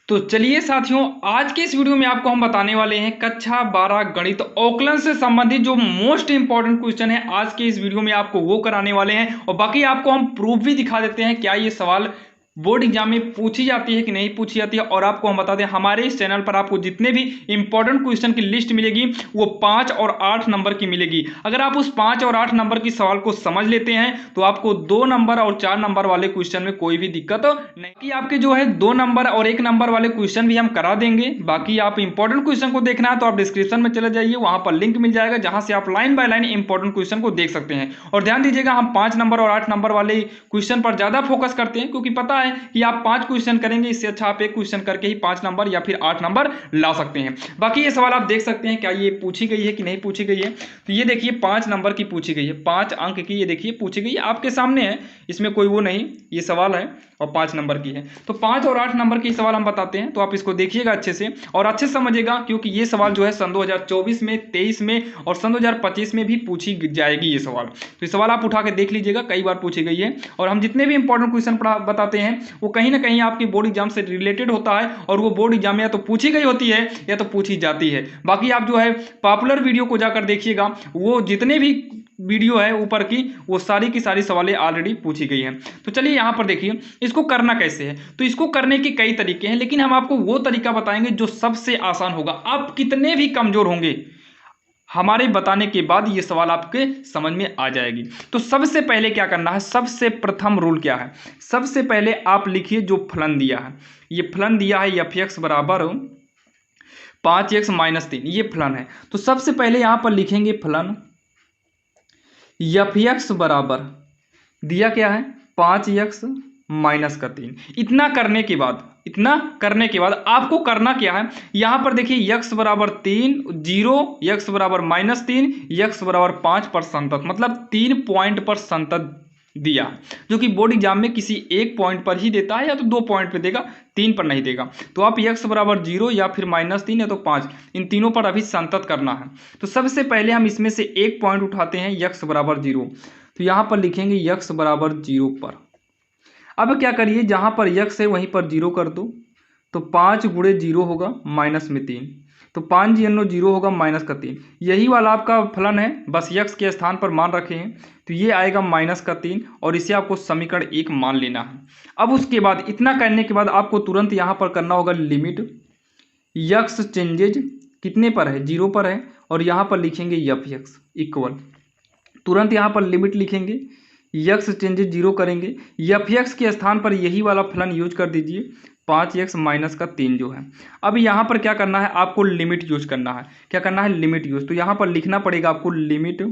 तो चलिए साथियों, आज के इस वीडियो में आपको हम बताने वाले हैं कक्षा 12 गणित औकलन से संबंधित जो मोस्ट इंपॉर्टेंट क्वेश्चन है। आज के इस वीडियो में आपको वो कराने वाले हैं और बाकी आपको हम प्रूफ भी दिखा देते हैं क्या ये सवाल बोर्ड एग्जाम में पूछी जाती है कि नहीं पूछी जाती है। और आपको हम बता दें, हमारे इस चैनल पर आपको जितने भी इंपॉर्टेंट क्वेश्चन की लिस्ट मिलेगी वो 5 और 8 नंबर की मिलेगी। अगर आप उस 5 और 8 नंबर की सवाल को समझ लेते हैं तो आपको 2 नंबर और 4 नंबर वाले क्वेश्चन में कोई भी दिक्कत नहीं कि आपके जो है 2 नंबर और 1 नंबर वाले क्वेश्चन भी हम करा देंगे। बाकी आप इंपॉर्टेंट क्वेश्चन को देखना है तो आप डिस्क्रिप्शन में चले जाइए, वहां पर लिंक मिल जाएगा जहां से आप line by line important question को देख सकते हैं। और ध्यान दीजिएगा, हम 5 नंबर और 8 नंबर वाले क्वेश्चन पर ज्यादा फोकस करते हैं क्योंकि पता है कि आप 5 क्वेश्चन करेंगे, इससे अच्छा आप एक क्वेश्चन करके ही 5 नंबर या फिर 8 नंबर ला सकते हैं। बाकी ये सवाल आप देख सकते हैं क्या ये पूछी गई है कि नहीं पूछी गई है। तो ये देखिए 5 नंबर की पूछी गई है, 5 अंक की ये देखिए पूछी गई है, आपके सामने है, इसमें कोई वो नहीं, ये सवाल है और 5 नंबर की है। तो 5 और 8 नंबर की सवाल हम बताते हैं, तो आप इसको देखिएगा अच्छे से और अच्छे से समझिएगा क्योंकि ये सवाल जो है सन 2024 में, 23 में और सन 2025 में भी पूछी जाएगी ये सवाल। तो ये सवाल आप उठा के देख लीजिएगा, कई बार पूछी गई है। और हम जितने भी इंपॉर्टेंट क्वेश्चन बताते हैं वो कहीं ना कहीं आपकी बोर्ड एग्जाम से रिलेटेड होता है और वो बोर्ड एग्जाम में या तो पूछी गई होती है या तो पूछी जाती है। बाकी आप जो है पॉपुलर वीडियो को जाकर देखिएगा, वो जितने भी वीडियो है ऊपर की वो सारी की सारी सवालें ऑलरेडी पूछी गई हैं। तो चलिए यहां पर देखिए इसको करना कैसे है। तो इसको करने के कई तरीके हैं, लेकिन हम आपको वो तरीका बताएंगे जो सबसे आसान होगा। आप कितने भी कमजोर होंगे, हमारे बताने के बाद ये सवाल आपके समझ में आ जाएगी। तो सबसे पहले क्या करना है, सबसे प्रथम रूल क्या है, सबसे पहले आप लिखिए जो फलन दिया है, ये फलन दिया है f(x) बराबर 5x - 3, ये फलन है। तो सबसे पहले यहां पर लिखेंगे फलन f(x) बराबर दिया क्या है 5x - 3। इतना करने के बाद आपको करना क्या है, यहां पर देखिए x बराबर 3 0, x बराबर -3, x बराबर 5 पर संतत, मतलब 3 पॉइंट पर संतत दिया, जो कि बोर्ड एग्जाम में किसी एक पॉइंट पर ही देता है या तो 2 पॉइंट पे देगा, 3 पर नहीं देगा। तो आप x बराबर 0 या फिर -3 या तो 5, इन तीनों पर अभी संतत करना है। तो सबसे पहले हम इसमें से एक पॉइंट उठाते हैं x बराबर 0। तो यहां पर लिखेंगे x बराबर 0 पर। अब क्या करिए, जहां पर x है वहीं पर 0 कर दो, तो 5 गुणे 0 होगा -3, तो 5 जीरो 0 होगा -3। यही वाला आपका फलन है, बस x के स्थान पर मान रखे हैं, तो ये आएगा -3 और इसे आपको समीकरण 1 मान लेना है। अब उसके बाद इतना करने के बाद आपको तुरंत यहाँ पर करना होगा लिमिट x चेंजेज कितने पर है, 0 पर है, और यहाँ पर लिखेंगे f(x) इक्वल, तुरंत यहाँ पर लिमिट लिखेंगे, x चेंजेस 0 करेंगे, f(x) के स्थान पर यही वाला फलन यूज कर दीजिए 5x - 3 जो है। अब यहाँ पर क्या करना है, आपको लिमिट यूज करना है। क्या करना है, लिमिट यूज। तो यहाँ पर लिखना पड़ेगा आपको लिमिट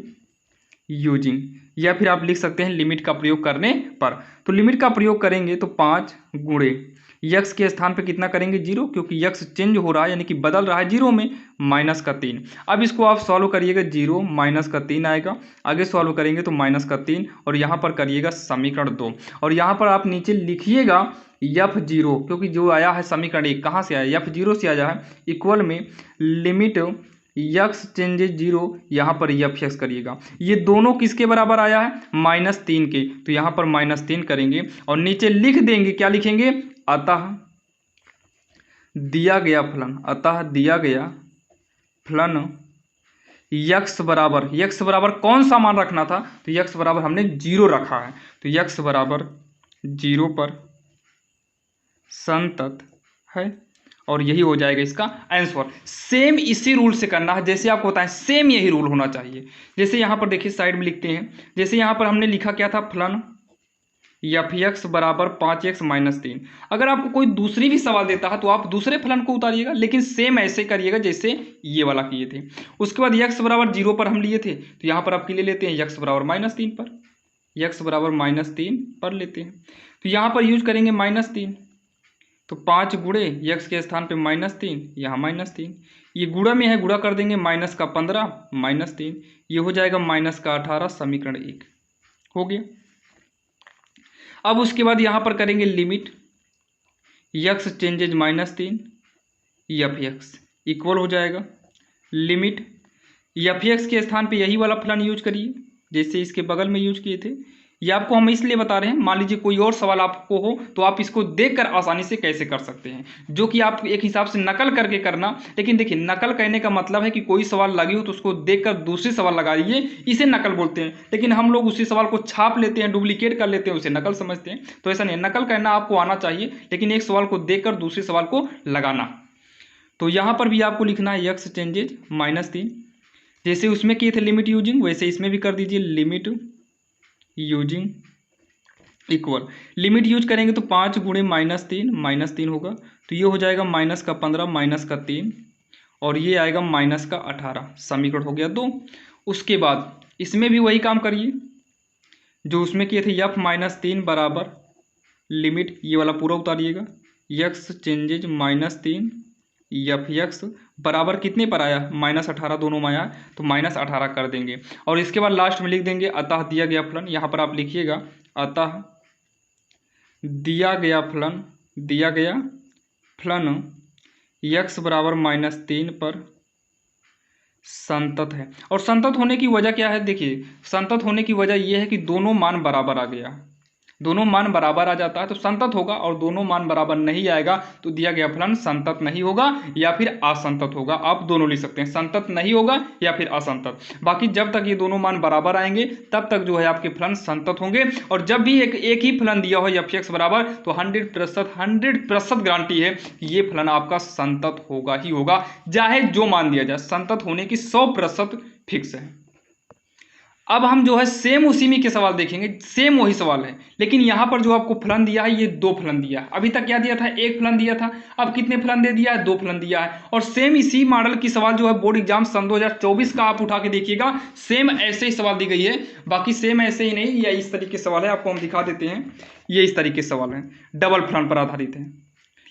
यूजिंग, या फिर आप लिख सकते हैं लिमिट का प्रयोग करने पर। तो लिमिट का प्रयोग करेंगे तो 5 गुणे x के स्थान पे कितना करेंगे 0, क्योंकि x चेंज हो रहा है यानी कि बदल रहा है 0 में, -3। अब इसको आप सॉल्व करिएगा, 0 -3 आएगा, आगे सॉल्व करेंगे तो -3 और यहाँ पर करिएगा समीकरण 2 और यहाँ पर आप नीचे लिखिएगा f(0), क्योंकि जो आया है समीकरण 1 कहाँ से आया, f(0) से आया है, इक्वल में लिमिट x चेंजेस 0, यहाँ पर f(x) करिएगा। ये दोनों किसके बराबर आया है, -3 के, तो यहाँ पर -3 करेंगे और नीचे लिख देंगे, क्या लिखेंगे, अतः दिया गया फलन x बराबर कौन सा मान रखना था, तो x बराबर हमने 0 रखा है, तो x बराबर 0 पर संतत है और यही हो जाएगा इसका आंसर। सेम इसी रूल से करना है, जैसे आपको बताएं सेम यही रूल होना चाहिए। जैसे यहाँ पर देखिए साइड में लिखते हैं, जैसे यहाँ पर हमने लिखा क्या था, फलन f(x) बराबर 5x - 3। अगर आपको कोई दूसरी भी सवाल देता है तो आप दूसरे फलन को उतारिएगा, लेकिन सेम ऐसे करिएगा जैसे ये वाला किए थे। उसके बाद x बराबर 0 पर हम लिए थे, तो यहाँ पर आप ले लेते हैं x बराबर -3 पर, x बराबर -3 पर लेते हैं, तो यहाँ पर यूज करेंगे -3, तो 5 गुणे x के स्थान पे -3, यहाँ -3, ये गुणा में है, गुणा कर देंगे, -15 -3, ये हो जाएगा -18, समीकरण 1 हो गया। अब उसके बाद यहाँ पर करेंगे limit x changes -3 f(x) equal हो जाएगा लिमिट f(x) के स्थान पे यही वाला फलन यूज करिए जैसे इसके बगल में यूज किए थे, ये आपको हम इसलिए बता रहे हैं, मान लीजिए कोई और सवाल आपको हो तो आप इसको देखकर आसानी से कैसे कर सकते हैं, जो कि आप एक हिसाब से नकल करके करना। लेकिन देखिए, नकल कहने का मतलब है कि कोई सवाल लगी हो तो उसको देखकर दूसरी सवाल लगाइए, इसे नकल बोलते हैं। लेकिन हम लोग उसी सवाल को छाप लेते हैं, डुप्लीकेट कर लेते हैं, उसे नकल समझते हैं। तो ऐसा नहीं, नकल करना आपको आना चाहिए, लेकिन एक सवाल को देखकर दूसरे सवाल को लगाना। तो यहाँ पर भी आपको लिखना है यक्स चेंजेज -3, जैसे उसमें किए थे लिमिट यूजिंग, वैसे इसमें भी कर दीजिए limit using equal. Limit use करेंगे तो 5 गुणे -3 होगा, तो ये हो जाएगा -15 -3 और ये आएगा -18। समीकरण हो गया 2। उसके बाद इसमें भी वही काम करिए जो उसमें किए थे, f-3 बराबर लिमिट, ये वाला पूरा उतारिएगा, यक्स चेंजेज -3 एफ यक्स बराबर कितने पर आया, -18 दोनों में आया, तो -18 कर देंगे। और इसके बाद लास्ट में लिख देंगे अतः दिया गया फलन। यहाँ पर आप लिखिएगा अतः दिया गया फलन यक्स बराबर -3 पर संतत है। और संतत होने की वजह क्या है, देखिए संतत होने की वजह यह है कि दोनों मान बराबर आ गया, दोनों मान बराबर आ जाता है तो संतत होगा, और दोनों मान बराबर नहीं आएगा तो दिया गया फलन संतत नहीं होगा या फिर असंतत होगा। आप दोनों लिख सकते हैं, संतत नहीं होगा या फिर असंतत। बाकी जब तक ये दोनों मान बराबर आएंगे तब तक जो है आपके फलन संतत होंगे। और जब भी एक ही फलन दिया हो एफ एक्स बराबर, तो 100% गारंटी है कि ये फलन आपका संतत होगा ही होगा, चाहे जो मान दिया जाए। संतत होने की 100% फिक्स है। अब हम जो है सेम उसी में के सवाल देखेंगे, सेम वही सवाल है, लेकिन यहां पर जो आपको फलन दिया है ये 2 फलन दिया है। अभी तक क्या दिया था, 1 फलन दिया था, अब कितने फलन दे दिया है, 2 फलन दिया है। और सेम इसी मॉडल की सवाल जो है बोर्ड एग्जाम सन 2024 का आप उठा के देखिएगा, सेम ऐसे ही सवाल दी गई है। बाकी सेम ऐसे ही नहीं, ये इस तरीके सवाल है, आपको हम दिखा देते हैं। ये इस तरीके सवाल है, डबल फलन पर आधारित है,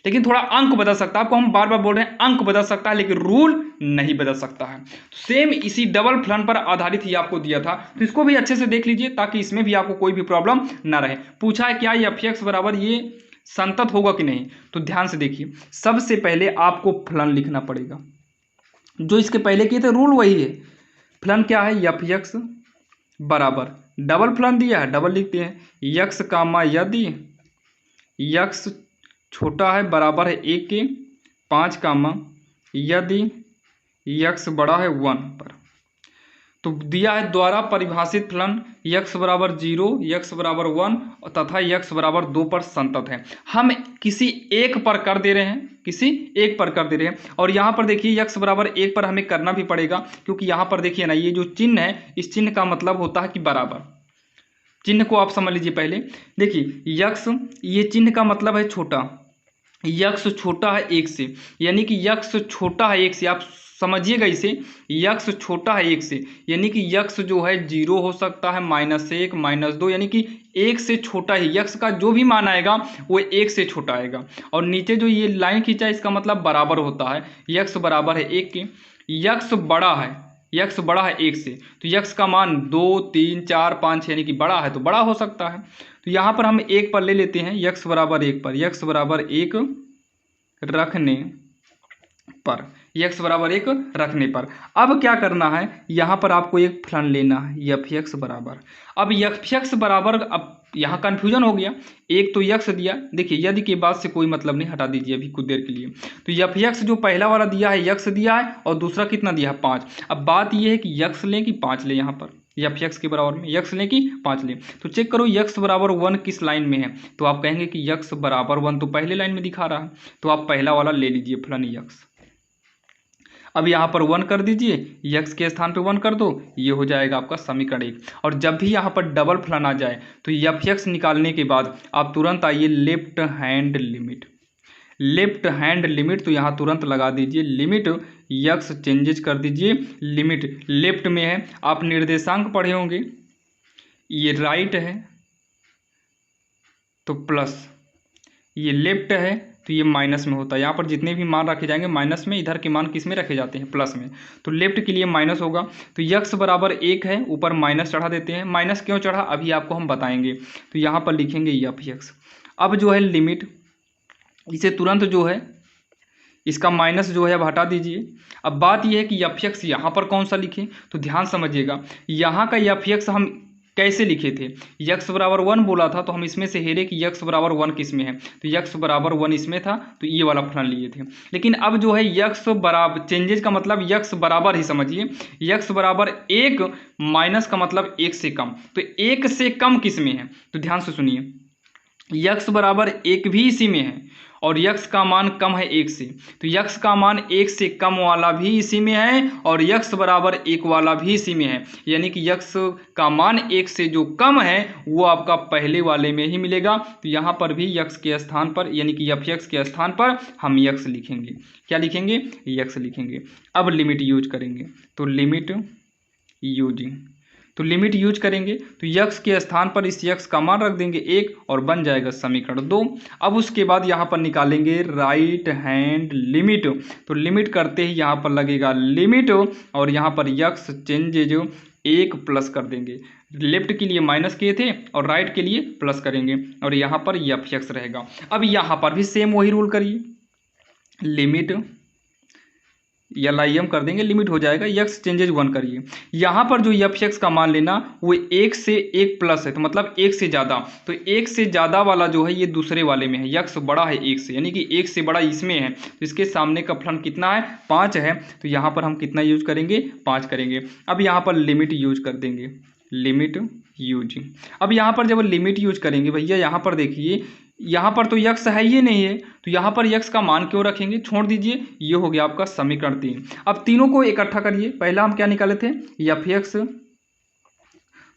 लेकिन थोड़ा अंक बदल सकता है। आपको हम बार बार बोल रहे हैं अंक बदल सकता है, लेकिन रूल नहीं बदल सकता है। तो सेम इसी डबल फलन पर आधारित ही आपको दिया था, तो इसको भी अच्छे से देख लीजिए ताकि इसमें भी आपको कोई भी प्रॉब्लम ना रहे। पूछा है क्या एफ एक्स बराबर ये संतत होगा कि नहीं, तो ध्यान से देखिए। सबसे पहले आपको फलन लिखना पड़ेगा, जो इसके पहले किए थे रूल वही है। फलन क्या है, एफ एक्स बराबर डबल फलन दिया है, डबल लिखते हैं, यक्स कामा यदि यक्स छोटा है बराबर है 1 के 5 कामा यदि यक्स बड़ा है 1 पर। तो दिया है द्वारा परिभाषित फलन यक्स बराबर 0, यक्स बराबर 1 तथा यक्स बराबर 2 पर संतत है। हम किसी एक पर कर दे रहे हैं, किसी एक पर कर दे रहे हैं। और यहाँ पर देखिए यक्स बराबर 1 पर हमें करना भी पड़ेगा, क्योंकि यहाँ पर देखिए ना, ये जो चिन्ह है, इस चिन्ह का मतलब होता है कि बराबर। चिन्ह को आप समझ लीजिए पहले। देखिए यक्स, ये चिन्ह का मतलब है छोटा, यक्स छोटा है 1 से, यानी कि यक्स छोटा है 1 से। आप समझिएगा इसे, यक्स छोटा है 1 से, यानी कि यक्स जो है 0 हो सकता है, -1 -2, यानी कि 1 से छोटा ही। यक्स का जो भी मान आएगा वो 1 से छोटा आएगा। और नीचे जो ये लाइन खींचा है इसका मतलब बराबर होता है, यक्स बराबर है 1 के। यक्स बड़ा है, यक्स बड़ा है 1 से, तो यक्स का मान 2 3 4 5 यानी कि बड़ा है, तो बड़ा हो सकता है। तो यहाँ पर हम 1 पर ले लेते हैं, यक्स बराबर 1 पर, यक्स बराबर 1 रखने पर, यक्स बराबर 1 रखने पर। अब क्या करना है, यहाँ पर आपको एक फलन लेना है एफ एक्स बराबर। अब एफ एक्स बराबर, अब यहाँ कन्फ्यूजन हो गया, एक तो यक्स दिया, देखिए यदि के बाद से कोई मतलब नहीं, हटा दीजिए अभी कुछ देर के लिए। तो एफ एक्स जो पहला वाला दिया है यक्स दिया है, और दूसरा कितना दिया है 5। अब बात यह है कि यक्स लें कि 5 लें, यहाँ पर एफ एक्स के बराबर में यक्स लें कि 5 लें। तो चेक करो यक्स बराबर 1 किस लाइन में है, तो आप कहेंगे कि यक्स बराबर 1 तो पहले लाइन में दिखा रहा है, तो आप पहला वाला ले लीजिए फलन यक्स। अब यहाँ पर 1 कर दीजिए, यक्स के स्थान पे 1 कर दो, ये हो जाएगा आपका समीकरण 1। और जब भी यहाँ पर डबल फलन आ जाए तो एफ एक्स निकालने के बाद आप तुरंत आइए left hand limit, left hand limit, तो यहाँ तुरंत लगा दीजिए लिमिट यक्स चेंजेज कर दीजिए। लिमिट लेफ्ट में है, आप निर्देशांक पढ़े होंगे, ये राइट है तो प्लस, ये लेफ्ट है तो ये माइनस में होता है। यहाँ पर जितने भी मान रखे जाएंगे माइनस में, इधर के मान किस में रखे जाते हैं, प्लस में। तो लेफ्ट के लिए माइनस होगा, तो यक्स बराबर 1 है, ऊपर माइनस चढ़ा देते हैं। माइनस क्यों चढ़ा अभी आपको हम बताएंगे। तो यहाँ पर लिखेंगे एफ एक्स। अब जो है लिमिट, इसे तुरंत जो है इसका माइनस जो है अब हटा दीजिए। अब बात यह है कि एफ एक्स यहाँ पर कौन सा लिखें, तो ध्यान समझिएगा, यहाँ का एफ एक्स हम कैसे लिखे थे, यक्स बराबर 1 बोला था तो हम इसमें से हेरे कि यक्स बराबर 1 किस में है, तो यक्स बराबर 1 इसमें था, तो ये वाला फलन लिए थे। लेकिन अब जो है यक्स बराबर, चेंजेज का मतलब यक्स बराबर ही समझिए, यक्स बराबर 1 माइनस का मतलब 1 से कम, तो 1 से कम किस में है, तो ध्यान से सुनिए, यक्स बराबर 1 भी इसी में है और यक्स का मान कम है 1 से, तो यक्स का मान 1 से कम वाला भी इसी में है और यक्स बराबर 1 वाला भी इसी में है, यानी कि यक्स का मान 1 से जो कम है वो आपका पहले वाले में ही मिलेगा। तो यहाँ पर भी यक्स के स्थान पर यानी कि एफ यक्स के स्थान पर हम यक्स लिखेंगे, क्या लिखेंगे, यक्स लिखेंगे। अब लिमिट यूज करेंगे, तो लिमिट यूजिंग, तो लिमिट यूज करेंगे तो यक्स के स्थान पर इस यक्स का मान रख देंगे 1 और बन जाएगा समीकरण 2। अब उसके बाद यहाँ पर निकालेंगे राइट हैंड लिमिट, तो लिमिट करते ही यहाँ पर लगेगा लिमिट और यहाँ पर यक्स चेंजेज 1 प्लस कर देंगे, लेफ्ट के लिए माइनस किए थे और राइट के लिए प्लस करेंगे और यहाँ पर एफ यक्स रहेगा। अब यहाँ पर भी सेम वही रूल करिए, लिमिट LIM कर देंगे, लिमिट हो जाएगा यक्स चेंजेज 1 करिए। यहाँ पर जो एफ यक्स का मान लेना वो 1 से 1 प्लस है, तो मतलब 1 से ज़्यादा, तो 1 से ज़्यादा वाला जो है ये दूसरे वाले में है, यक्स बड़ा है 1 से, यानी कि 1 से बड़ा इसमें है, तो इसके सामने का फलन कितना है, 5 है, तो यहाँ पर हम कितना यूज करेंगे, 5 करेंगे। अब यहाँ पर लिमिट यूज कर देंगे, लिमिट यूजिंग। अब यहाँ पर जब लिमिट यूज करेंगे भैया, यहाँ पर देखिए यहाँ पर तो यक्स है ही नहीं है, तो यहाँ पर यक्स का मान क्यों रखेंगे, छोड़ दीजिए, ये हो गया आपका समीकरण 3। अब तीनों को इकट्ठा करिए, पहला हम क्या निकाले थे, एफ यक्स,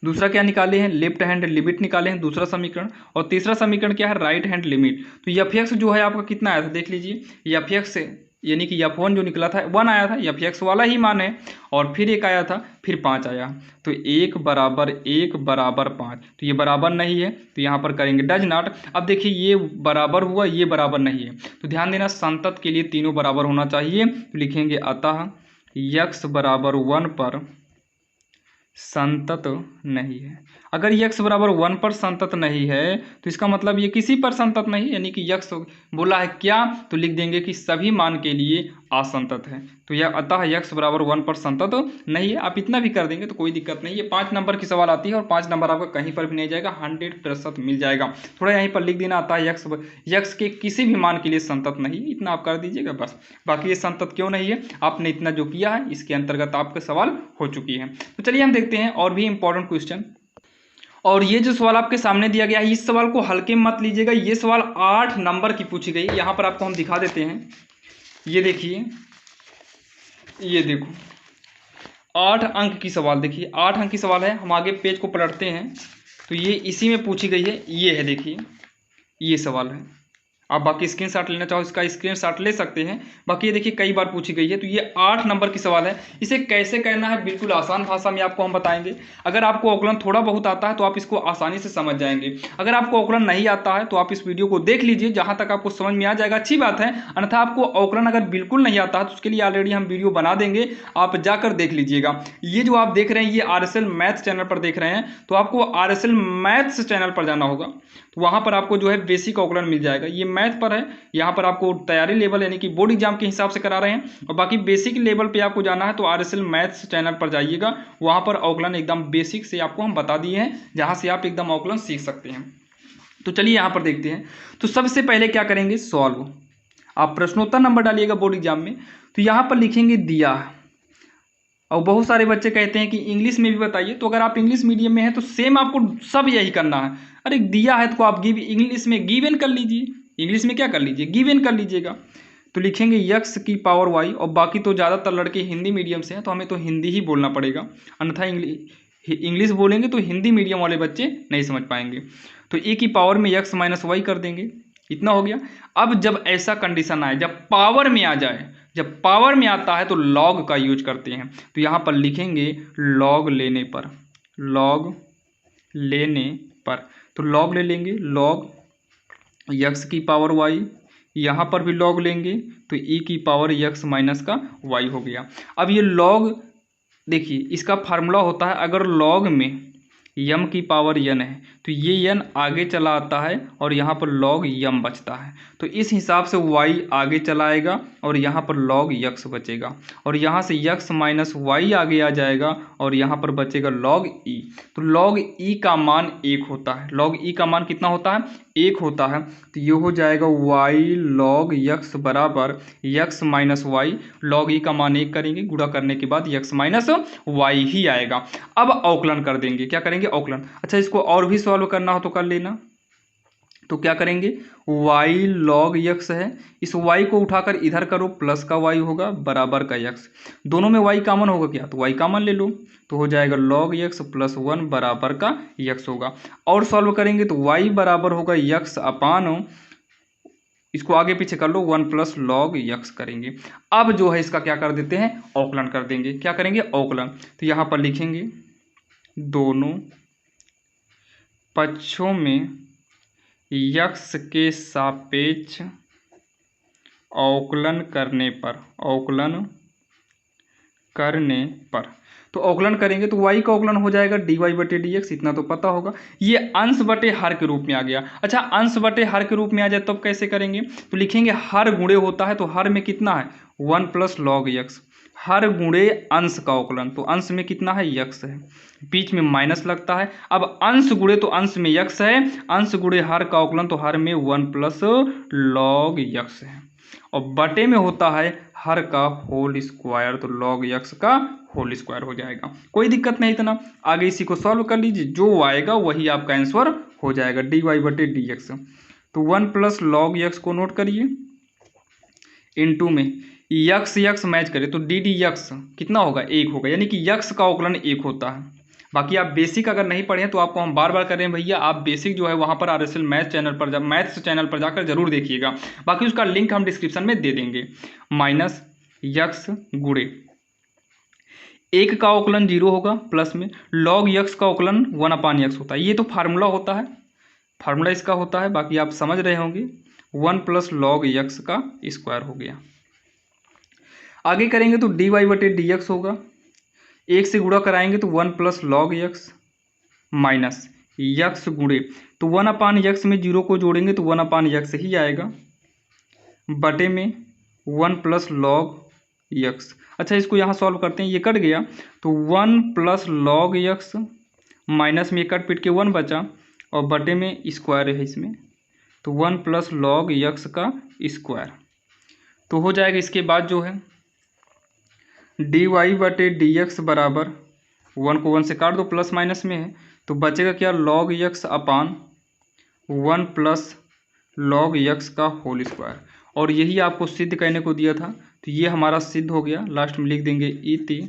दूसरा क्या निकाले हैं, लेफ्ट हैंड लिमिट निकाले हैं दूसरा समीकरण, और तीसरा समीकरण क्या है, राइट हैंड लिमिट। तो एफ यक्स जो है आपका कितना आया था देख लीजिए, एफ यक्स यानी कि F1 जो निकला था 1 आया था, एफ यक्स वाला ही मान है, और फिर 1 आया था, फिर 5 आया, तो 1 बराबर 1 बराबर 5, तो ये बराबर नहीं है, तो यहाँ पर करेंगे डज नॉट। अब देखिए ये बराबर हुआ, ये बराबर नहीं है, तो ध्यान देना संतत के लिए तीनों बराबर होना चाहिए, तो लिखेंगे अतः यक्स बराबर 1 पर संतत नहीं है। अगर यक्स बराबर 1 पर संतत नहीं है तो इसका मतलब ये किसी पर संतत नहीं, यानी कि यक्स बोला है क्या, तो लिख देंगे कि सभी मान के लिए असंतत है, तो यह अतः यक्स बराबर 1 पर संतत नहीं है। आप इतना भी कर देंगे तो कोई दिक्कत नहीं है। 5 नंबर की सवाल आती है और 5 नंबर आपका कहीं पर भी नहीं जाएगा, 100% मिल जाएगा। थोड़ा यहीं पर लिख देना, अतः यक्स के किसी भी मान के लिए संतत नहीं, इतना आप कर दीजिएगा बस। बाकी ये संतत क्यों नहीं है, आपने इतना जो किया है इसके अंतर्गत आपके सवाल हो चुकी है। तो चलिए हम देखते हैं और भी इंपॉर्टेंट क्वेश्चन। और ये जो सवाल आपके सामने दिया गया है, इस सवाल को हल्के में मत लीजिएगा, ये सवाल 8 नंबर की पूछी गई। यहाँ पर आपको हम दिखा देते हैं, ये देखिए, ये देखो 8 अंक की सवाल, देखिए 8 अंक की सवाल है। हम आगे पेज को पलटते हैं तो ये इसी में पूछी गई है, ये है देखिए, ये सवाल है। आप बाकी स्क्रीनशॉट लेना चाहो इसका स्क्रीनशॉट ले सकते हैं। बाकी ये देखिए कई बार पूछी गई है, तो ये 8 नंबर की सवाल है। इसे कैसे करना है बिल्कुल आसान भाषा में आपको हम बताएंगे। अगर आपको आकलन थोड़ा बहुत आता है तो आप इसको आसानी से समझ जाएंगे, अगर आपको आकलन नहीं आता है तो आप इस वीडियो को देख लीजिए, जहां तक आपको समझ में आ जाएगा अच्छी बात है, अन्यथा आपको आकलन अगर बिल्कुल नहीं आता है तो उसके लिए ऑलरेडी हम वीडियो बना देंगे, आप जाकर देख लीजिएगा। ये जो आप देख रहे हैं ये RSL मैथ्स चैनल पर देख रहे हैं, तो आपको RSL मैथ्स चैनल पर जाना होगा, तो वहां पर आपको जो है बेसिक आकलन मिल जाएगा। ये मैथ पर है, यहाँ पर आपको तैयारी लेवल यानी कि बोर्ड एग्जाम के हिसाब से करा रहे हैं, और बाकी बेसिक लेवल पे आपको जाना है तो RSL मैथ्स चैनल पर जाइएगा, वहाँ पर आकलन एकदम बेसिक से आपको हम बता दिए हैं, जहाँ से आप एकदम आकलन सीख सकते हैं। तो चलिए यहाँ पर देखते हैं। तो सबसे पहले क्या करेंगे, सॉल्व। आप प्रश्नोत्तर नंबर डालिएगा बोर्ड एग्जाम में, तो यहाँ पर लिखेंगे दिया, और बहुत सारे बच्चे कहते हैं कि इंग्लिश में भी बताइए, तो अगर आप इंग्लिश मीडियम में हैं तो सेम आपको सब यही करना है। अरे दिया है तो आप इंग्लिश में गिवन कर लीजिए, इंग्लिश में क्या कर लीजिए, गिवन कर लीजिएगा। तो लिखेंगे यक्स की पावर वाई, और बाकी तो ज़्यादातर लड़के हिंदी मीडियम से हैं तो हमें तो हिंदी ही बोलना पड़ेगा, अन्यथा इंग्लिश बोलेंगे तो हिंदी मीडियम वाले बच्चे नहीं समझ पाएंगे। तो ए की पावर में यक्स माइनस वाई कर देंगे, इतना हो गया। अब जब ऐसा कंडीशन आए, जब पावर में आ जाए, जब पावर में आता है तो लॉग का यूज करते हैं, तो यहाँ पर लिखेंगे लॉग लेने पर, लॉग लेने पर, तो लॉग ले लेंगे, लॉग यक्स की पावर वाई, यहाँ पर भी लॉग लेंगे तो ई की पावर यक्स माइनस का वाई हो गया। अब ये लॉग देखिए, इसका फार्मूला होता है, अगर लॉग में यम की पावर n है, तो ये n आगे चला आता है और यहाँ पर log यम बचता है। तो इस हिसाब से y आगे चलाएगा और यहाँ पर log x बचेगा, और यहाँ से x माइनस वाई आगे आ जाएगा और यहाँ पर बचेगा log e। तो log e का मान 1 होता है। log e का मान कितना होता है? 1 होता है। तो ये हो जाएगा y log x बराबर x minus y. log e का मान 1 करेंगे, गुणा करने के बाद x माइनस वाई ही आएगा। अब अवकलन कर देंगे। क्या करेंगे? अवकलन। अच्छा, इसको और भी सॉल्व करना हो तो कर लेना। तो क्या करेंगे? y log x है, इस y को उठाकर इधर करो, प्लस का y होगा बराबर का x। दोनों में y कॉमन होगा क्या? तो y कॉमन ले लो, तो हो जाएगा log x प्लस 1 बराबर का x होगा। और सॉल्व करेंगे तो y बराबर होगा x अपान, इसको आगे पीछे कर लो, 1 प्लस log x करेंगे। अब जो है इसका क्या कर देते हैं? अवकलन कर देंगे। क्या करेंगे? अवकलन। तो यहाँ पर लिखेंगे दोनों पक्षों में x के सापेक्ष अवकलन करने पर, तो अवकलन करेंगे तो y का अवकलन हो जाएगा dy बटे dx, इतना तो पता होगा। ये अंश बटे हर के रूप में आ गया। अच्छा, अंश बटे हर के रूप में आ जाए तब कैसे करेंगे? तो लिखेंगे हर गुणे होता है, तो हर में कितना है? 1 प्लस log x। हर गुणे अंश का अवकलन, तो अंश में कितना है? x है, बीच में माइनस लगता है। अब अंश गुणे, तो अंश में x है, अंश गुणे हर का अवकलन, तो हर में 1 प्लस log x है, और बटे में होता है हर का होल स्क्वायर, तो log x का होल स्क्वायर हो जाएगा। कोई दिक्कत नहीं इतना। आगे इसी को सॉल्व कर लीजिए, जो आएगा वही आपका आंसर हो जाएगा, dy बटे dx। तो 1 प्लस log x को नोट करिए, इनटू में x मैच करें तो ddx कितना होगा? 1 होगा, यानी कि x का अवकलन 1 होता है। बाकी आप बेसिक अगर नहीं पढ़े हैं तो आपको हम बार बार कर रहे हैं भैया, आप बेसिक जो है वहाँ पर RSL मैथ्स चैनल पर जाकर जरूर देखिएगा। बाकी उसका लिंक हम डिस्क्रिप्शन में दे देंगे। माइनस x गुणे 1 का अवकलन 0 होगा, प्लस में log x का अवकलन 1/x होता है। ये तो फार्मूला होता है, फार्मूला इसका होता है, बाकी आप समझ रहे होंगे। 1 प्लस log x का स्क्वायर हो गया। आगे करेंगे तो dy बटे dx होगा, 1 से गुणा कराएंगे तो 1 plus log x minus x गुणे, तो 1/x में 0 को जोड़ेंगे तो 1/x ही आएगा, बटे में 1 प्लस log x। अच्छा, इसको यहाँ सॉल्व करते हैं, ये कट गया तो 1 प्लस log x माइनस में कट पिट के 1 बचा, और बटे में स्क्वायर है इसमें, तो 1 प्लस log x का स्क्वायर। तो हो जाएगा इसके बाद जो है dy बटे dx बराबर 1 को 1 से काट दो, प्लस माइनस में है, तो बचेगा क्या? log x अपान 1 प्लस log x का होल स्क्वायर। और यही आपको सिद्ध करने को दिया था, तो ये हमारा सिद्ध हो गया। लास्ट में लिख देंगे इति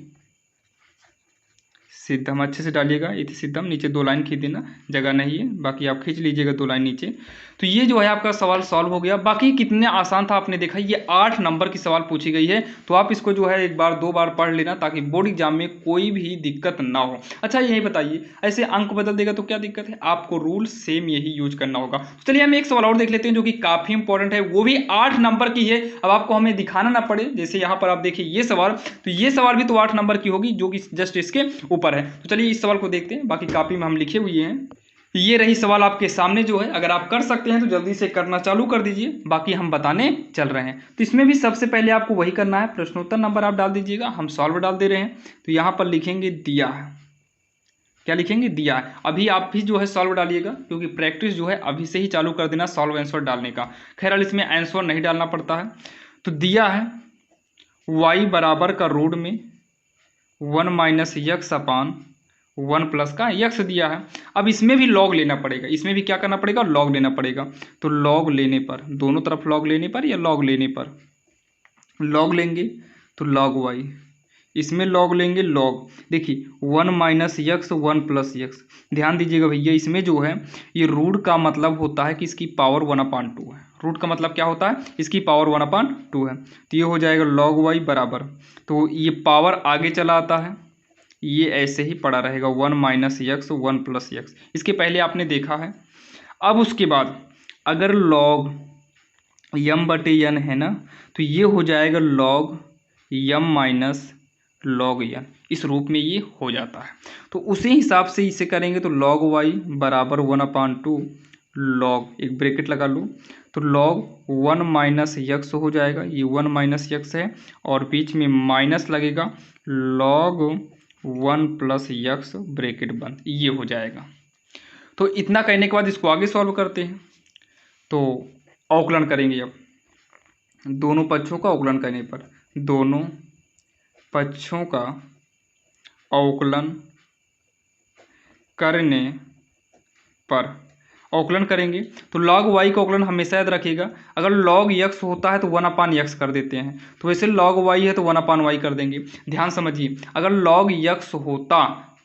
सिद्धम, अच्छे से डालिएगा इति सिद्धम, नीचे 2 लाइन खींच देना, जगह नहीं है, बाकी आप खींच लीजिएगा 2 लाइन नीचे। तो ये जो है आपका सवाल सॉल्व हो गया। बाकी कितने आसान था आपने देखा, ये 8 नंबर की सवाल पूछी गई है, तो आप इसको जो है 1 बार 2 बार पढ़ लेना, ताकि बोर्ड एग्जाम में कोई भी दिक्कत ना हो। अच्छा, यही बताइए, ऐसे अंक बदल देगा तो क्या दिक्कत है? आपको रूल सेम यही यूज करना होगा। तो चलिए हम एक सवाल और देख लेते हैं, जो कि काफ़ी इंपॉर्टेंट है, वो भी 8 नंबर की है। अब आपको हमें दिखाना ना पड़े, जैसे यहाँ पर आप देखिए ये सवाल, तो ये सवाल भी तो 8 नंबर की होगी, जो कि जस्ट इसके ऊपर है। तो चलिए इस सवाल को देखते हैं, बाकी कॉपी में हम लिखे हुए हैं। ये रही सवाल आपके सामने जो है, अगर आप कर सकते हैं तो जल्दी से करना चालू कर दीजिए, बाकी हम बताने चल रहे हैं। तो इसमें भी सबसे पहले आपको वही करना है, प्रश्नोत्तर नंबर आप डाल दीजिएगा, हम सॉल्व डाल दे रहे हैं। तो यहाँ पर लिखेंगे दिया है, क्या लिखेंगे? दिया है। अभी आप भी जो है सॉल्व डालिएगा, क्योंकि प्रैक्टिस जो है अभी से ही चालू कर देना सॉल्व आंसर डालने का। खैर इसमें आंसर नहीं डालना पड़ता है। तो दिया है y बराबर का रूट में 1 माइनस x अपान 1 प्लस का x दिया है। अब इसमें भी लॉग लेना पड़ेगा, इसमें भी क्या करना पड़ेगा? लॉग लेना पड़ेगा। तो लॉग लेने पर, दोनों तरफ लॉग लेने पर या लॉग लेने पर, लॉग लेंगे तो लॉग y, इसमें लॉग लेंगे लॉग, देखिए 1 माइनस x 1 प्लस x। ध्यान दीजिएगा भैया, इसमें जो है ये रूट का मतलब होता है कि इसकी पावर 1/2 है। रूट का मतलब क्या होता है? इसकी पावर 1/2 है। तो ये हो जाएगा log y बराबर, तो ये पावर आगे चला आता है, ये ऐसे ही पड़ा रहेगा 1 माइनस x 1 प्लस x। इसके पहले आपने देखा है। अब उसके बाद अगर log m बटे n है ना, तो ये हो जाएगा log m minus log n, इस रूप में ये हो जाता है। तो उसी हिसाब से इसे करेंगे तो log y बराबर 1/2 log, एक ब्रैकेट लगा लो, तो log 1 माइनस यक्स हो जाएगा, ये 1 माइनस यक्स है और बीच में माइनस लगेगा log 1 प्लस यक्स ब्रैकेट बंद, ये हो जाएगा। तो इतना कहने के बाद इसको आगे सॉल्व करते हैं। तो अवकलन करेंगे, अब दोनों पक्षों का अवकलन करने पर, दोनों पक्षों का अवकलन करने पर अवकलन करेंगे तो log y का अवकलन हमेशा याद रखिएगा, अगर log x होता है तो 1/x कर देते हैं, तो वैसे log y है तो 1/y कर देंगे। ध्यान समझिए, अगर log x होता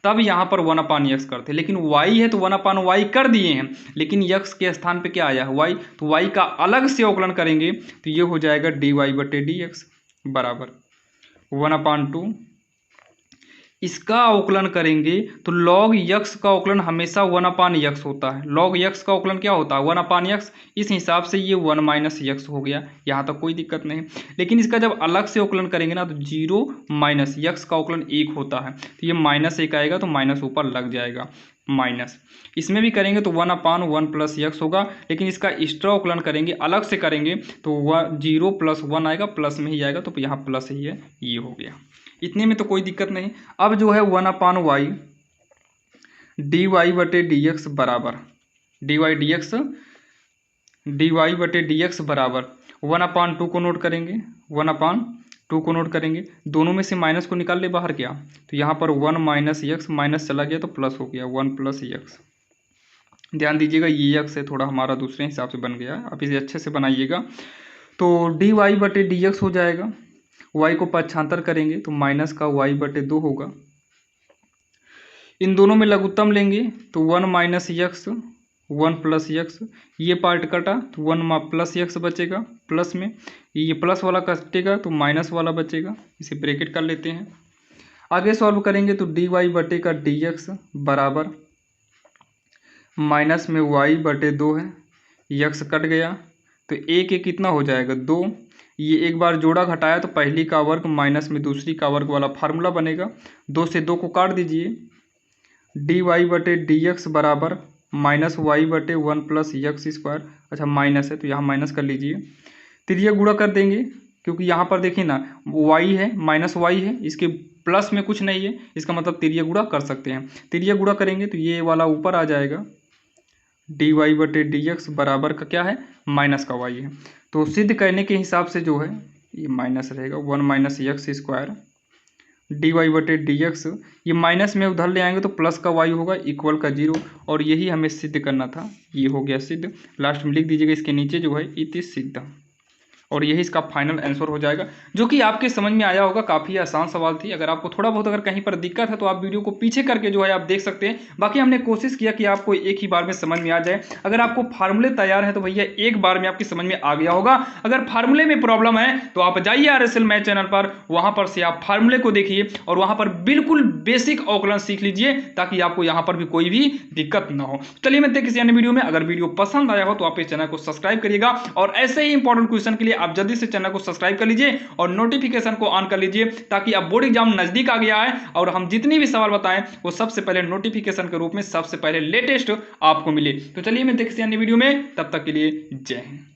तब यहाँ पर 1/x करते, लेकिन y है तो 1/y कर दिए हैं, लेकिन x के स्थान पे क्या आया है y, तो y का अलग से अवकलन करेंगे तो ये हो जाएगा dy/dx बराबर 1/2। इसका अवकलन करेंगे तो log x का अवकलन हमेशा 1/x होता है, log x का अवकलन क्या होता है 1/x, इस हिसाब से ये 1 माइनस x हो गया, यहाँ तक कोई दिक्कत नहीं। लेकिन इसका जब अलग से अवकलन करेंगे ना तो 0 माइनस x का अवकलन 1 होता है, तो ये -1 आएगा तो माइनस ऊपर लग जाएगा माइनस। इसमें भी करेंगे तो 1/1 प्लस x होगा, लेकिन इसका एक्स्ट्रा अवकलन करेंगे, अलग से करेंगे तो 0 + 1 आएगा, प्लस में ही आएगा, तो यहाँ प्लस ही है, ये हो गया। इतने में तो कोई दिक्कत नहीं। अब जो है 1/y dy/dx बराबर dy/dx बराबर 1/2 को नोट करेंगे, 1/2 को नोट करेंगे, दोनों में से माइनस को निकाल ले बाहर क्या, तो यहाँ पर 1 माइनस x, माइनस चला गया तो प्लस हो गया 1 + x। ध्यान दीजिएगा ये x है थोड़ा हमारा दूसरे हिसाब से बन गया है, आप इसे अच्छे से बनाइएगा। तो dy/dx हो जाएगा, y को पक्षांतर करेंगे तो माइनस का y/2 होगा। इन दोनों में लघुत्तम लेंगे तो 1 माइनस x 1 प्लस x, ये पार्ट कटा तो 1 प्लस x बचेगा, प्लस में ये प्लस वाला कटेगा तो माइनस वाला बचेगा, इसे ब्रैकेट कर लेते हैं। आगे सॉल्व करेंगे तो dy/dx बराबर माइनस में y/2 है, x कट गया तो एक कितना हो जाएगा 2, ये एक बार जोड़ा घटाया तो पहली का वर्ग माइनस में दूसरी का वर्ग वाला फार्मूला बनेगा, 2 से 2 को काट दीजिए, dy/dx बराबर -y/1 प्लस x², अच्छा माइनस है तो यहाँ माइनस कर लीजिए, त्रिज्या गुणा कर देंगे क्योंकि यहाँ पर देखिए ना y है माइनस y है, इसके प्लस में कुछ नहीं है, इसका मतलब त्रिज्या गुणा कर सकते हैं, त्रिज्या गुणा करेंगे तो ये वाला ऊपर आ जाएगा, dy/dx बराबर का क्या है माइनस का y है, तो सिद्ध करने के हिसाब से जो है ये माइनस रहेगा 1 माइनस x², dy/dx ये माइनस में उधर ले आएंगे तो प्लस का y होगा इक्वल का 0, और यही हमें सिद्ध करना था, ये हो गया सिद्ध। लास्ट में लिख दीजिएगा इसके नीचे जो है इति सिद्ध, और यही इसका फाइनल आंसर हो जाएगा, जो कि आपके समझ में आया होगा। काफ़ी आसान सवाल थी, अगर आपको थोड़ा बहुत अगर कहीं पर दिक्कत है तो आप वीडियो को पीछे करके जो है आप देख सकते हैं। बाकी हमने कोशिश किया कि आपको एक ही बार में समझ में आ जाए। अगर आपको फार्मूले तैयार है तो भैया एक बार में आपकी समझ में आ गया होगा। अगर फार्मूले में प्रॉब्लम है तो आप जाइए RSL मैथ चैनल पर, वहाँ पर से आप फार्मूले को देखिए और वहाँ पर बिल्कुल बेसिक अवकलन सीख लीजिए, ताकि आपको यहाँ पर भी कोई भी दिक्कत ना हो। चलिए मिलते हैं किसी अन्य वीडियो में। अगर वीडियो पसंद आया हो तो आप इस चैनल को सब्सक्राइब करिएगा, और ऐसे ही इंपॉर्टेंट क्वेश्चन के लिए आप जल्दी से चैनल को सब्सक्राइब कर लीजिए और नोटिफिकेशन को ऑन कर लीजिए, ताकि अब बोर्ड एग्जाम नजदीक आ गया है और हम जितनी भी सवाल बताएं वो सबसे पहले नोटिफिकेशन के रूप में सबसे पहले लेटेस्ट आपको मिले। तो चलिए मिलते हैं किसी अन्य वीडियो में, तब तक के लिए जय हिंद।